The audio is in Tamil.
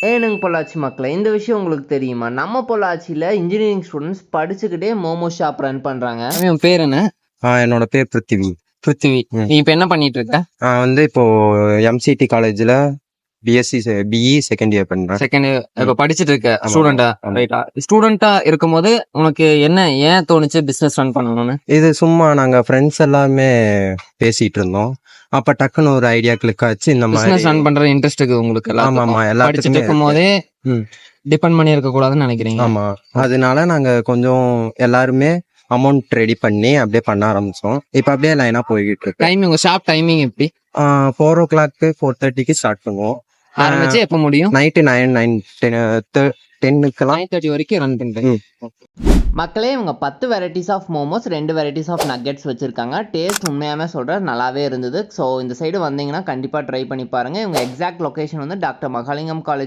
ஏனுங்க பொள்ளாச்சி மக்களே, இந்த விஷயம் உங்களுக்கு தெரியுமா? நம்ம பொள்ளாச்சியில் இன்ஜினியரிங் ஸ்டூடெண்ட்ஸ் படிச்சுக்கிட்டே மோமோ ஷாப் ரன் பண்ணுறாங்க. உன் பேர் என்ன? என்னோட பேர் பிருத்திவி. பிருத்திவி. நீ இப்போ என்ன பண்ணிட்டு இருக்க? வந்து இப்போ எம்சிடி காலேஜில் பிஇ செகண்ட் இயர் பண்றேன். செகண்ட் இப்போ படிச்சுட்டு இருக்க ஆமா. ஸ்டூடெண்டா? ஆமா. ரைட்டா. ஸ்டூடெண்டா இருக்கும்போது உனக்கு ஏன் தோணுச்சு பிசினஸ் ரன் பண்ணணும்னு? இது சும்மா நாங்கள் ஃப்ரெண்ட்ஸ் எல்லாமே பேசிட்டு இருந்தோம். அப்போ டக்குன்னு ஒரு ஐடியா கிளிக் ஆச்சு இந்த மாதிரி. பிசினஸ் ரன் பண்ற இன்ட்ரெஸ்ட் இருக்கு உங்களுக்கு? ஆமா ஆமா படிச்சுட்டு எல்லாத்துக்குமே இருக்கும் இருக்கு. போதே ம். டிபெண்ட் பண்ணி இருக்க கூடாதுன்னு நினைக்கிறீங்க? ஆமா, அதனால நாங்கள் கொஞ்சம் எல்லாருமே அமௌண்ட் ரெடி பண்ணி அப்படியே பண்ண ஆரம்பிச்சோம். இப்போ அப்படியே லைனாக போய்கிட்டு இருக்கு. டைமிங், உங்க ஷாப் டைமிங் எப்படி? 4 o'clock 4:30 ஸ்டார்ட் பண்ணுவோம். ஆரம்பிச்சு எப்போ முடியும்? நைட்டு 10:10 9:30 வரைக்கும் ரன் பண்றேன். மக்களே, இவங்க 10 varieties of momos, 2 varieties of nuggets வச்சுருக்காங்க. டேஸ்ட் உண்மையாகவே சொல்கிறேன் நல்லாவே இருந்தது. ஸோ இந்த சைடு வந்தீங்கன்னா கண்டிப்பாக ட்ரை பண்ணி பாருங்கள். இவங்க எக்ஸாக்ட் லொக்கேஷன் வந்து டாக்டர் மகாலிங்கம் காலேஜ்